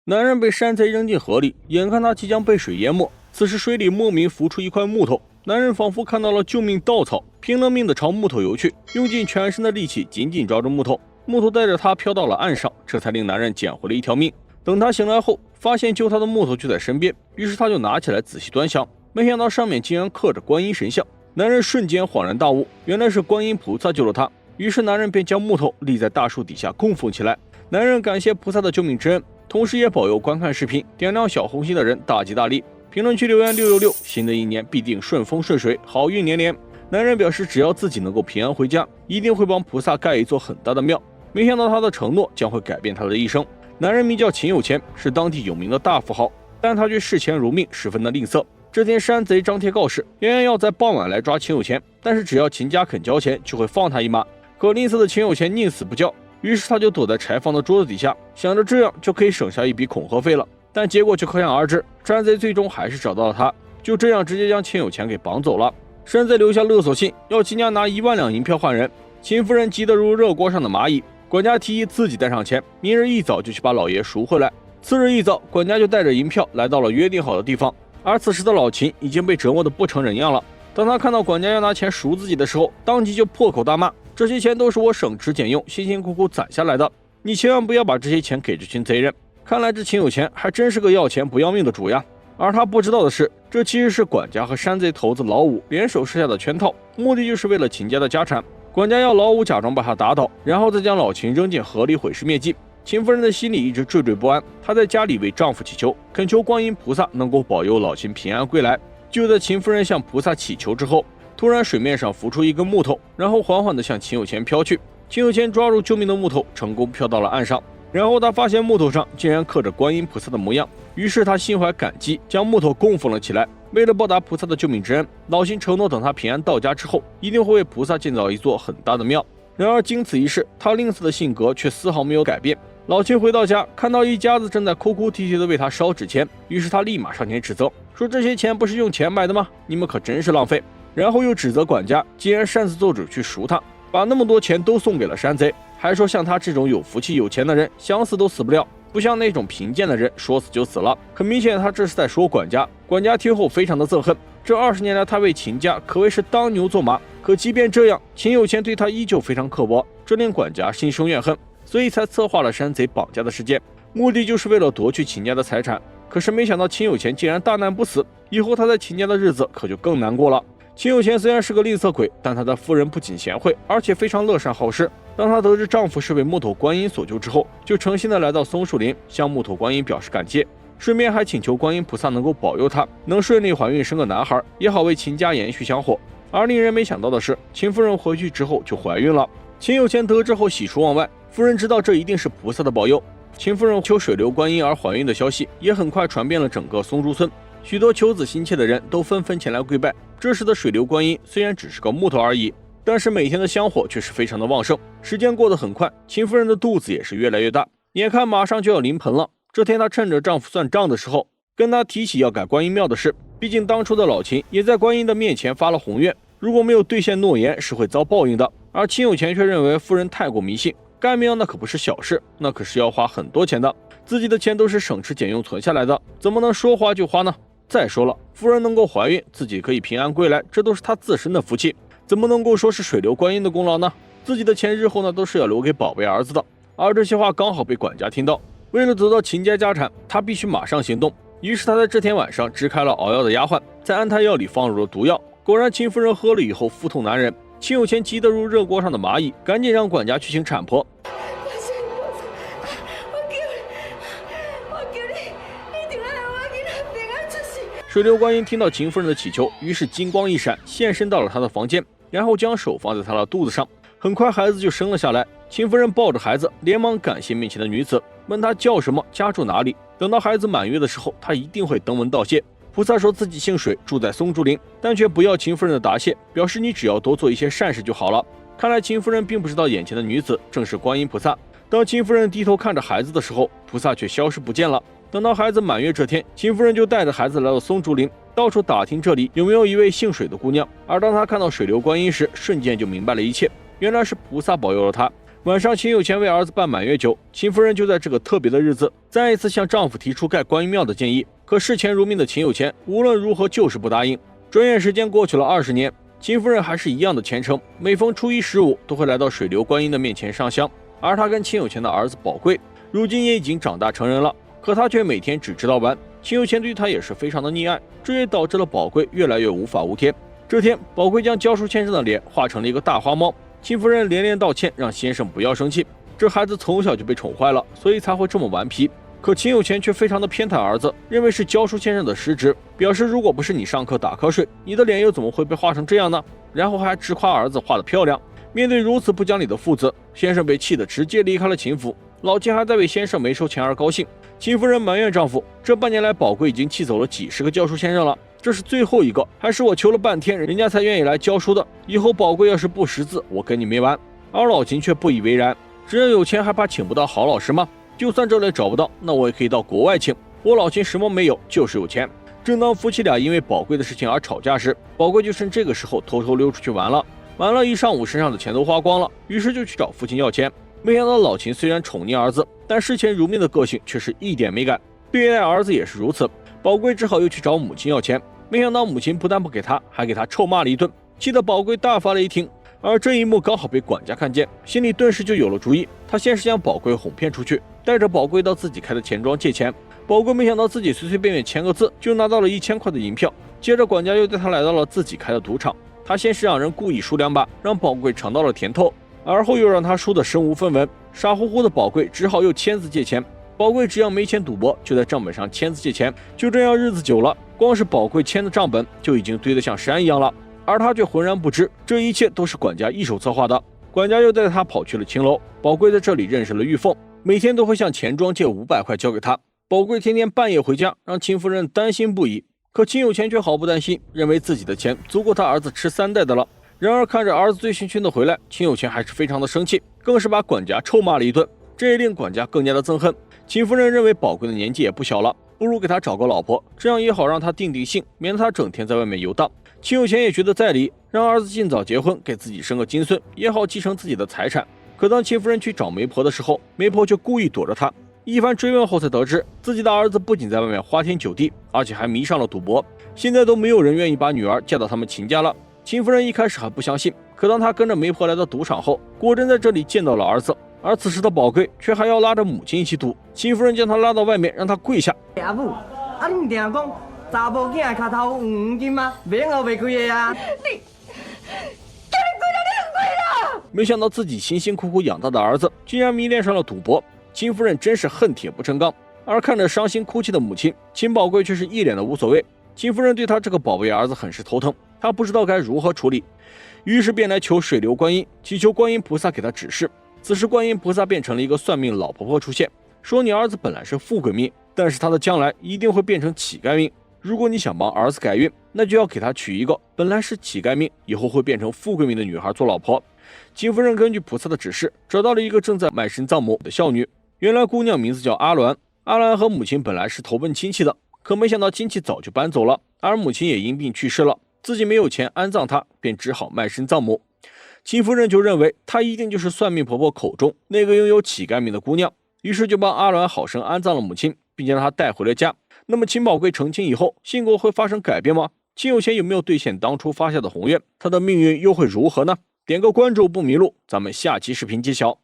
男人被山贼扔进河里，眼看他即将被水淹没，此时水里莫名浮出一块木头，男人仿佛看到了救命稻草，拼了命地朝木头游去，用尽全身的力气紧紧抓住木头，木头带着他飘到了岸上，这才令男人捡回了一条命。等他醒来后，发现救他的木头就在身边，于是他就拿起来仔细端详，没想到上面竟然刻着观音神像。男人瞬间恍然大悟，原来是观音菩萨救了他。于是男人便将木头立在大树底下供奉起来。男人感谢菩萨的救命之恩，同时也保佑观看视频点亮小红心的人大吉大利。评论区留言666，新的一年必定顺风顺水，好运连连。男人表示只要自己能够平安回家，一定会帮菩萨盖一座很大的庙。没想到他的承诺将会改变他的一生。男人名叫秦有钱，是当地有名的大富豪，但他却视钱如命，十分的吝啬。这天山贼张贴告示，原要在傍晚来抓秦有钱，但是只要秦家肯交钱，就会放他一马。可吝啬的秦有钱宁死不交，于是他就躲在柴房的桌子底下，想着这样就可以省下一笔恐吓费了。但结果却可想而知，山贼最终还是找到了他，就这样直接将秦有钱给绑走了。山贼留下勒索信，要秦家拿1万两银票换人。秦夫人急得如热锅上的蚂蚁，管家提议自己带上钱，明日一早就去把老爷赎回来。次日一早，管家就带着银票来到了约定好的地方，而此时的老秦已经被折磨得不成人样了。当他看到管家要拿钱赎自己的时候，当即就破口大骂：这些钱都是我省吃俭用辛辛苦苦攒下来的，你千万不要把这些钱给这群贼人。看来这秦有钱还真是个要钱不要命的主呀。而他不知道的是，这其实是管家和山贼头子老五联手设下的圈套，目的就是为了秦家的家产。管家要老五假装把他打倒，然后再将老秦扔进河里毁尸灭迹。秦夫人的心里一直惴惴不安，她在家里为丈夫祈求，恳求观音菩萨能够保佑老秦平安归来。就在秦夫人向菩萨祈求之后，突然水面上浮出一根木头，然后缓缓地向秦有钱飘去。秦有钱抓住救命的木头，成功飘到了岸上。然后他发现木头上竟然刻着观音菩萨的模样，于是他心怀感激，将木头供奉了起来。为了报答菩萨的救命之恩，老秦承诺等他平安到家之后，一定会为菩萨建造一座很大的庙。然而经此一事，他吝啬的性格却丝毫没有改变。老秦回到家，看到一家子正在哭哭啼啼地为他烧纸钱，于是他立马上前指责，说这些钱不是用钱买的吗？你们可真是浪费。然后又指责管家竟然擅自做主去赎他，把那么多钱都送给了山贼，还说像他这种有福气有钱的人想死都死不了，不像那种贫贱的人说死就死了。很明显他这是在说管家。管家听后非常的憎恨，这20年来他为秦家可谓是当牛做马，可即便这样，秦有钱对他依旧非常刻薄，这令管家心生怨恨，所以才策划了山贼绑架的事件，目的就是为了夺去秦家的财产。可是没想到秦有钱竟然大难不死，以后他在秦家的日子可就更难过了。秦有钱虽然是个吝啬鬼，但他的夫人不仅贤惠，而且非常乐善好施。当她得知丈夫是为木头观音所救之后，就诚心的来到松树林，向木头观音表示感谢，顺便还请求观音菩萨能够保佑她能顺利怀孕生个男孩，也好为秦家延续香火。而令人没想到的是，秦夫人回去之后就怀孕了。秦有钱得知后喜出望外，夫人知道这一定是菩萨的保佑。秦夫人求水流观音而怀孕的消息也很快传遍了整个松竹村，许多求子心切的人都纷纷前来跪拜。这时的水流观音虽然只是个木头而已，但是每天的香火却是非常的旺盛。时间过得很快，秦夫人的肚子也是越来越大，眼看马上就要临盆了。这天她趁着丈夫算账的时候，跟他提起要改观音庙的事。毕竟当初的老秦也在观音的面前发了宏愿，如果没有兑现诺言是会遭报应的。而秦有钱却认为夫人太过迷信，盖庙那可不是小事，那可是要花很多钱的，自己的钱都是省吃俭用存下来的，怎么能说花就花呢？再说了，夫人能够怀孕，自己可以平安归来，这都是她自身的福气，怎么能够说是水流观音的功劳呢？自己的钱日后呢都是要留给宝贝儿子的。而这些话刚好被管家听到，为了得到秦家家产，他必须马上行动。于是他在这天晚上支开了熬药的丫鬟，在安胎药里放入了毒药。果然秦夫人喝了以后腹痛难忍，秦有钱急得如热锅上的蚂蚁，赶紧让管家去请产婆。水流观音听到秦夫人的祈求，于是金光一闪，现身到了她的房间，然后将手放在她的肚子上。很快孩子就生了下来。秦夫人抱着孩子，连忙感谢面前的女子，问她叫什么，家住哪里。等到孩子满月的时候，她一定会登门道谢。菩萨说自己姓水，住在松竹林，但却不要秦夫人的答谢，表示你只要多做一些善事就好了。看来秦夫人并不知道眼前的女子正是观音菩萨。当秦夫人低头看着孩子的时候，菩萨却消失不见了。等到孩子满月这天，秦夫人就带着孩子来到松竹林，到处打听这里有没有一位姓水的姑娘。而当她看到水流观音时，瞬间就明白了一切，原来是菩萨保佑了她。晚上，秦有钱为儿子办满月酒，秦夫人就在这个特别的日子，再一次向丈夫提出盖观音庙的建议。可视钱如命的秦有钱无论如何就是不答应。转眼时间过去了20年，秦夫人还是一样的虔诚，每逢初一、15都会来到水流观音的面前上香。而她跟秦有钱的儿子宝贵，如今也已经长大成人了，可她却每天只知道玩。秦有钱对她也是非常的溺爱，这也导致了宝贵越来越无法无天。这天，宝贵将教书先生的脸画成了一个大花猫。秦夫人连连道歉，让先生不要生气。这孩子从小就被宠坏了，所以才会这么顽皮。可秦有钱却非常的偏袒儿子，认为是教书先生的失职，表示如果不是你上课打瞌睡，你的脸又怎么会被画成这样呢？然后还直夸儿子画得漂亮。面对如此不讲理的父子，先生被气得直接离开了秦府。老秦还在为先生没收钱而高兴。秦夫人埋怨丈夫，这半年来宝贵已经气走了几十个教书先生了，这是最后一个，还是我求了半天人家才愿意来教书的，以后宝贵要是不识字，我跟你没完。而老秦却不以为然，只要有钱还怕请不到好老师吗？就算这里找不到，那我也可以到国外请。我老秦什么没有，就是有钱。正当夫妻俩因为宝贵的事情而吵架时，宝贵就趁这个时候偷偷溜出去玩了一上午，身上的钱都花光了，于是就去找父亲要钱。没想到老秦虽然宠溺儿子，但视钱如命的个性却是一点没改，对待儿子也是如此。宝贵只好又去找母亲要钱，没想到母亲不但不给他，还给他臭骂了一顿，气得宝贵大发雷霆。而这一幕刚好被管家看见，心里顿时就有了主意。他先是将宝贵哄骗出去，带着宝贵到自己开的钱庄借钱。宝贵没想到自己随随便便签个字就拿到了1000块的银票，接着管家又带他来到了自己开的赌场。他先是让人故意输2把，让宝贵尝到了甜头，而后又让他输得身无分文。傻乎乎的宝贵只好又签字借钱。宝贵只要没钱赌博，就在账本上签字借钱。就这样日子久了，光是宝贵签的账本就已经堆得像山一样了。而他却浑然不知，这一切都是管家一手策划的。管家又带他跑去了青楼，宝贵在这里认识了玉凤，每天都会向钱庄借500块交给他。宝贵天天半夜回家，让秦夫人担心不已。可秦有钱却毫不担心，认为自己的钱足够他儿子吃3代的了。然而看着儿子醉醺醺的回来，秦有钱还是非常的生气，更是把管家臭骂了一顿。这也令管家更加的憎恨。秦夫人认为宝贵的年纪也不小了，不如给他找个老婆，这样也好让他定定性，免得他整天在外面游荡。秦有钱也觉得在理，让儿子尽早结婚，给自己生个金孙，也好继承自己的财产。可当秦夫人去找媒婆的时候，媒婆却故意躲着他。一番追问后，才得知自己的儿子不仅在外面花天酒地，而且还迷上了赌博。现在都没有人愿意把女儿嫁到他们秦家了。秦夫人一开始还不相信，可当她跟着媒婆来到赌场后，果真在这里见到了儿子。而此时的宝贵却还要拉着母亲一起赌。秦夫人将他拉到外面，让他跪下。阿母，你唔定讲查某囝的脚头有黄金吗？免学袂开的啊！你跪了！没想到自己辛辛苦苦养大的儿子，竟然迷恋上了赌博。秦夫人真是恨铁不成钢。而看着伤心哭泣的母亲，秦宝贵却是一脸的无所谓。秦夫人对他这个宝贝儿子很是头疼，他不知道该如何处理，于是便来求水流观音，祈求观音菩萨给他指示。此时观音菩萨变成了一个算命老婆婆出现，说你儿子本来是富贵命，但是他的将来一定会变成乞丐命。如果你想帮儿子改运，那就要给他娶一个本来是乞丐命，以后会变成富贵命的女孩做老婆。秦夫人根据菩萨的指示，找到了一个正在卖身葬母的孝女。原来姑娘名字叫阿鸾，阿鸾和母亲本来是投奔亲戚的，可没想到亲戚早就搬走了，而母亲也因病去世了，自己没有钱安葬她，便只好卖身葬母。秦夫人就认为她一定就是算命婆婆口中那个拥有乞丐命的姑娘，于是就帮阿鸾好生安葬了母亲，并将她带回了家。那么秦宝贵成亲以后，性格会发生改变吗？秦有钱有没有兑现当初发下的宏愿？他的命运又会如何呢？点个关注不迷路，咱们下期视频揭晓。